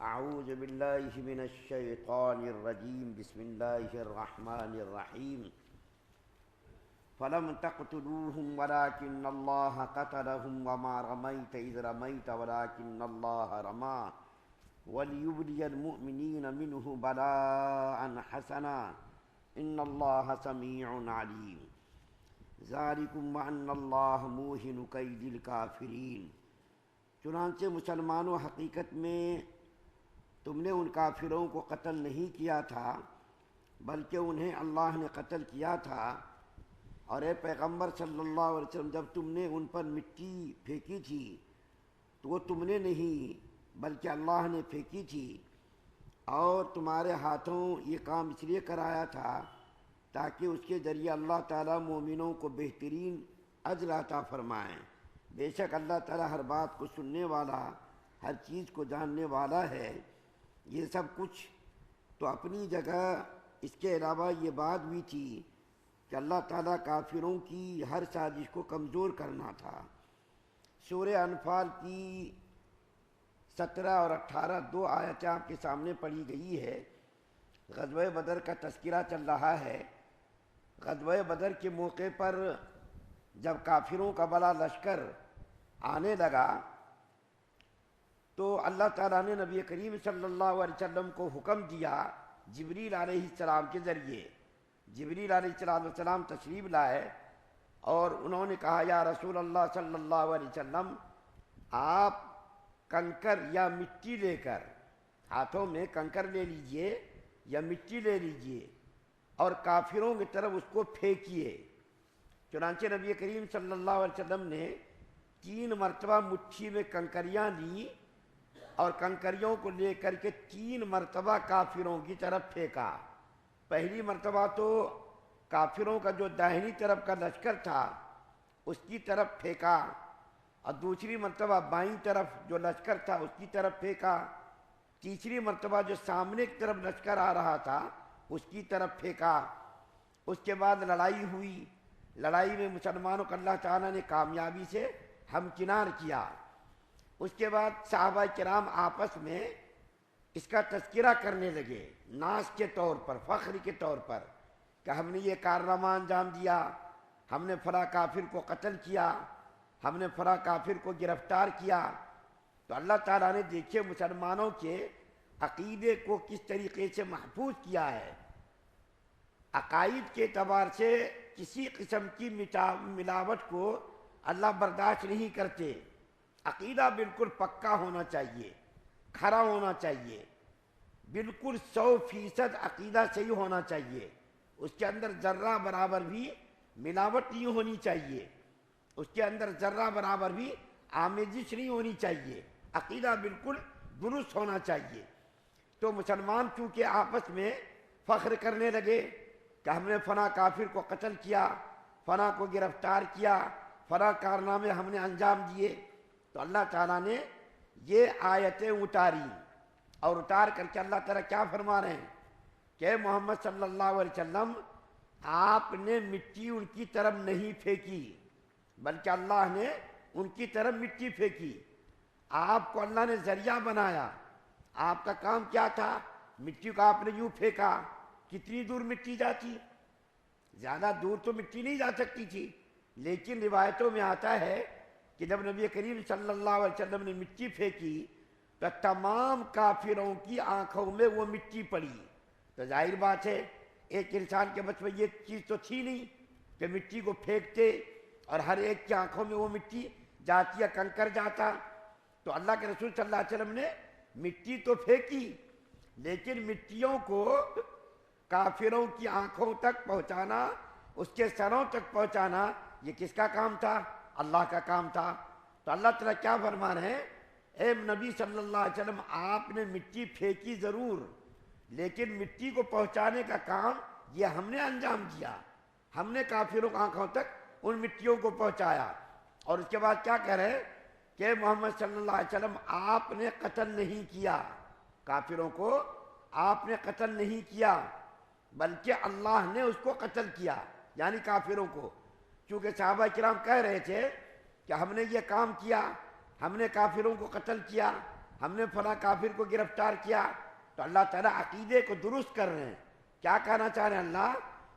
اعوذ باللہ من الشیطان الرجیم بسم اللہ الرحمن الرحیم فلم تقتلوهم ولكن الله قتلهم وما رميت إذ رميت ولكن الله رمى وليبلي المؤمنين منه بلاء حسنا إن الله سميع عليم ذلكم وأن الله موهن كيد الكافرين۔ چنانچہ مسلمانوں، حقیقت میں تم نے ان کافروں کو قتل نہیں کیا تھا بلکہ انہیں اللہ نے قتل کیا تھا، اور اے پیغمبر صلی اللہ علیہ وسلم، جب تم نے ان پر مٹی پھینکی تھی تو وہ تم نے نہیں بلکہ اللہ نے پھینکی تھی، اور تمہارے ہاتھوں یہ کام اس لیے کرایا تھا تاکہ اس کے ذریعے اللہ تعالیٰ مومنوں کو بہترین اجر عطا فرمائیں۔ بے شک اللہ تعالیٰ ہر بات کو سننے والا، ہر چیز کو جاننے والا ہے۔ یہ سب کچھ تو اپنی جگہ، اس کے علاوہ یہ بات بھی تھی کہ اللہ تعالیٰ کافروں کی ہر سازش کو کمزور کرنا تھا۔ سورہ انفال کی 17 اور 18 دو آیتیں آپ کے سامنے پڑھی گئی ہے۔ غزوہ بدر کا تذکرہ چل رہا ہے۔ غزوہ بدر کے موقع پر جب کافروں کا بڑا لشکر آنے لگا تو اللہ تعالیٰ نے نبی کریم صلی اللہ علیہ وسلم کو حکم دیا جبریل علیہ السلام کے ذریعے۔ جبریل علیہ السلام تشریف لائے اور انہوں نے کہا، یا رسول اللہ صلی اللہ علیہ وسلم، آپ کنکر یا مٹی لے کر، ہاتھوں میں کنکر لے لیجئے یا مٹی لے لیجئے اور کافروں کی طرف اس کو پھینکیے۔ چنانچہ نبی کریم صلی اللہ علیہ وسلم نے 3 مرتبہ مٹھی میں کنکریاں لی اور کنکریوں کو لے کر کے 3 مرتبہ کافروں کی طرف پھینکا۔ پہلی مرتبہ تو کافروں کا جو داہنی طرف کا لشکر تھا اس کی طرف پھینکا، اور دوسری مرتبہ بائیں طرف جو لشکر تھا اس کی طرف پھینکا، تیسری مرتبہ جو سامنے کی طرف لشکر آ رہا تھا اس کی طرف پھینکا۔ اس کے بعد لڑائی ہوئی۔ لڑائی میں مسلمانوں کو اللہ تعالیٰ نے کامیابی سے ہمکنار کیا۔ اس کے بعد صحابہ کرام آپس میں اس کا تذکرہ کرنے لگے، ناز کے طور پر، فخر کے طور پر، کہ ہم نے یہ کارنامہ انجام دیا، ہم نے فلاں کافر کو قتل کیا، ہم نے فلاں کافر کو گرفتار کیا۔ تو اللہ تعالیٰ نے دیکھے مسلمانوں کے عقیدے کو کس طریقے سے محفوظ کیا ہے۔ عقائد کے اعتبار سے کسی قسم کی ملاوٹ کو اللہ برداشت نہیں کرتے۔ عقیدہ بالکل پکا ہونا چاہیے، کھرا ہونا چاہیے، بالکل 100% عقیدہ صحیح ہونا چاہیے۔ اس کے اندر ذرہ برابر بھی ملاوٹ نہیں ہونی چاہیے، اس کے اندر ذرہ برابر بھی آمیزش نہیں ہونی چاہیے، عقیدہ بالکل درست ہونا چاہیے۔ تو مسلمان چونکہ آپس میں فخر کرنے لگے کہ ہم نے فلاں کافر کو قتل کیا، فلاں کو گرفتار کیا، فلاں کارنامے ہم نے انجام دیے، تو اللہ تعالیٰ نے یہ آیتیں اتاری، اور اتار کر کے اللہ تعالیٰ کیا فرما رہے ہیں کہ محمد صلی اللہ علیہ وسلم، آپ نے مٹی ان کی طرف نہیں پھینکی بلکہ اللہ نے ان کی طرف مٹی پھینکی۔ آپ کو اللہ نے ذریعہ بنایا۔ آپ کا کام کیا تھا؟ مٹی کو آپ نے یوں پھینکا، کتنی دور مٹی جاتی؟ زیادہ دور تو مٹی نہیں جا سکتی تھی، لیکن روایتوں میں آتا ہے کہ جب نبی کریم صلی اللہ علیہ وسلم نے مٹی پھینکی تو تمام کافروں کی آنکھوں میں وہ مٹی پڑی۔ تو ظاہر بات ہے ایک انسان کے بچ میں یہ چیز تو تھی نہیں کہ مٹی کو پھینکتے اور ہر ایک کی آنکھوں میں وہ مٹی جاتی یا کنکر جاتا۔ تو اللہ کے رسول صلی اللہ علیہ وسلم نے مٹی تو پھینکی، لیکن مٹیوں کو کافروں کی آنکھوں تک پہنچانا، اس کے سروں تک پہنچانا، یہ کس کا کام تھا؟ اللہ کا کام تھا۔ تو اللہ تعالیٰ کیا فرما رہے ہیں؟ اے نبی صلی اللہ علیہ وسلم، آپ نے مٹی پھینکی ضرور، لیکن مٹی کو پہنچانے کا کام یہ ہم نے انجام دیا۔ ہم نے کافروں کی آنکھوں تک ان مٹیوں کو پہنچایا۔ اور اس کے بعد کیا کہہ رہے ہیں کہ محمد صلی اللہ علیہ وسلم، آپ نے قتل نہیں کیا، کافروں کو آپ نے قتل نہیں کیا بلکہ اللہ نے اس کو قتل کیا، یعنی کافروں کو۔ چونکہ صحابہ کرام کہہ رہے تھے کہ ہم نے یہ کام کیا، ہم نے کافروں کو قتل کیا، ہم نے فلاں کافر کو گرفتار کیا، تو اللہ تعالیٰ عقیدے کو درست کر رہے ہیں۔ کیا کہنا چاہ رہے ہیں اللہ؟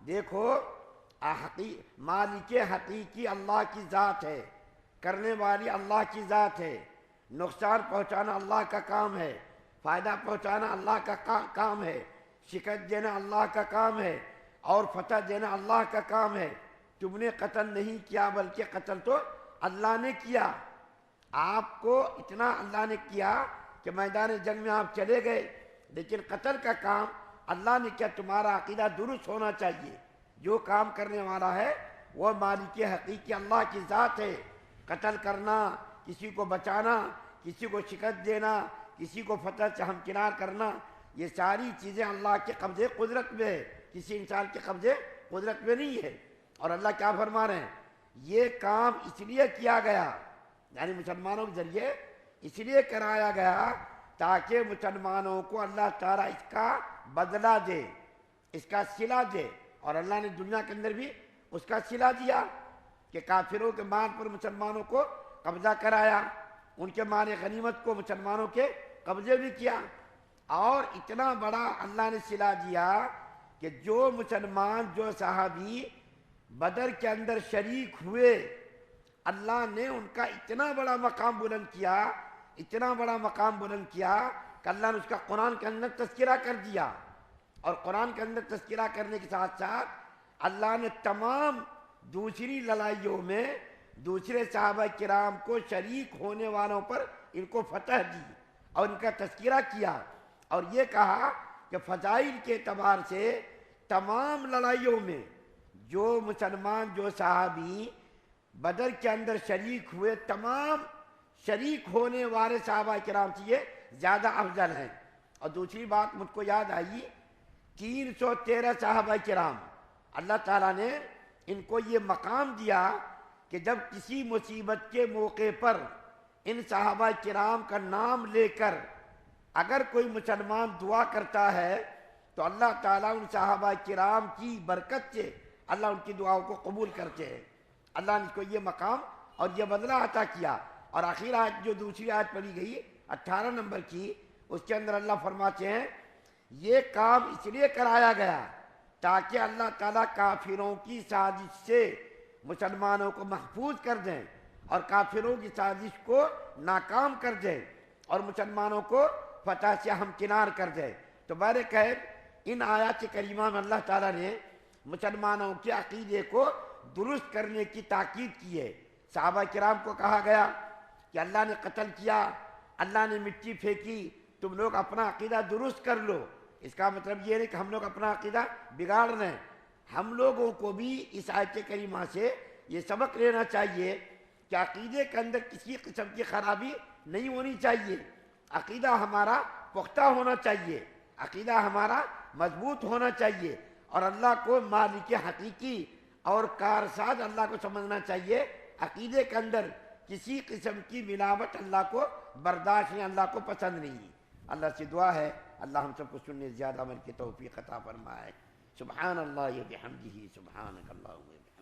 دیکھو مالک حقیقی اللہ کی ذات ہے، کرنے والی اللہ کی ذات ہے، نقصان پہنچانا اللہ کا کام ہے، فائدہ پہنچانا اللہ کا کام ہے، شکست دینا اللہ کا کام ہے، اور فتح دینا اللہ کا کام ہے۔ تم نے قتل نہیں کیا، بلکہ قتل تو اللہ نے کیا۔ آپ کو اتنا اللہ نے کیا کہ میدان جنگ میں آپ چلے گئے، لیکن قتل کا کام اللہ نے کیا۔ تمہارا عقیدہ درست ہونا چاہیے، جو کام کرنے والا ہے وہ مالک حقیقی اللہ کی ذات ہے۔ قتل کرنا، کسی کو بچانا، کسی کو شکست دینا، کسی کو فتح سے ہمکنار کرنا، یہ ساری چیزیں اللہ کے قبضے قدرت میں ہے، کسی انسان کے قبضے قدرت میں نہیں ہے۔ اور اللہ کیا فرما رہے ہیں؟ یہ کام اس لیے کیا گیا، یعنی مسلمانوں کے ذریعے اس لیے کرایا گیا تاکہ مسلمانوں کو اللہ تعالیٰ اس کا بدلہ دے، اس کا صلہ دے۔ اور اللہ نے دنیا کے اندر بھی اس کا صلہ دیا کہ کافروں کے مال پر مسلمانوں کو قبضہ کرایا، ان کے مال غنیمت کو مسلمانوں کے قبضے بھی کیا۔ اور اتنا بڑا اللہ نے صلہ دیا کہ جو مسلمان، جو صحابی بدر کے اندر شریک ہوئے، اللہ نے ان کا اتنا بڑا مقام بلند کیا، اتنا بڑا مقام بلند کیا کہ اللہ نے اس کا قرآن کے اندر تذکرہ کر دیا۔ اور قرآن کے اندر تذکرہ کرنے کے ساتھ ساتھ اللہ نے تمام دوسری لڑائیوں میں دوسرے صحابہ کرام کو شریک ہونے والوں پر ان کو فتح دی اور ان کا تذکرہ کیا، اور یہ کہا کہ فضائل کے اعتبار سے تمام لڑائیوں میں جو مسلمان، جو صحابی بدر کے اندر شریک ہوئے، تمام شریک ہونے والے صحابہ کرام سے یہ زیادہ افضل ہیں۔ اور دوسری بات مجھ کو یاد آئی، 313 صحابہ کرام، اللہ تعالیٰ نے ان کو یہ مقام دیا کہ جب کسی مصیبت کے موقع پر ان صحابہ کرام کا نام لے کر اگر کوئی مسلمان دعا کرتا ہے تو اللہ تعالیٰ ان صحابہ کرام کی برکت سے اللہ ان کی دعاؤں کو قبول کرتے ہیں۔ اللہ نے اس کو یہ مقام اور یہ بدلہ عطا کیا۔ اور آخر آیت جو دوسری آیت پڑھی گئی 18 نمبر کی، اس کے اندر اللہ فرماتے ہیں یہ کام اس لیے کرایا گیا تاکہ اللہ تعالیٰ کافروں کی سازش سے مسلمانوں کو محفوظ کر دیں اور کافروں کی سازش کو ناکام کر دیں اور مسلمانوں کو فتح سے ہمکنار کر دیں۔ تو بہرکیف ان آیات کریمہ میں اللہ تعالیٰ نے مسلمانوں کے عقیدے کو درست کرنے کی تاکید کی ہے۔ صحابہ کرام کو کہا گیا کہ اللہ نے قتل کیا، اللہ نے مٹی پھینکی، تم لوگ اپنا عقیدہ درست کر لو۔ اس کا مطلب یہ نہیں کہ ہم لوگ اپنا عقیدہ بگاڑ رہے ہیں۔ ہم لوگوں کو بھی اس آیت کریمہ سے یہ سبق لینا چاہیے کہ عقیدے کے اندر کسی قسم کی خرابی نہیں ہونی چاہیے، عقیدہ ہمارا پختہ ہونا چاہیے، عقیدہ ہمارا مضبوط ہونا چاہیے، اور اللہ کو مالک حقیقی اور کارساز اللہ کو سمجھنا چاہیے۔ عقیدے کے اندر کسی قسم کی ملاوٹ اللہ کو برداشت نہیں، اللہ کو پسند نہیں۔ اللہ سے دعا ہے اللہ ہم سب کو سننے زیادہ عمل کی توفیق عطا فرمائے۔ سبحان اللہ و بحمدہ، سبحانک اللہم و بحمدک۔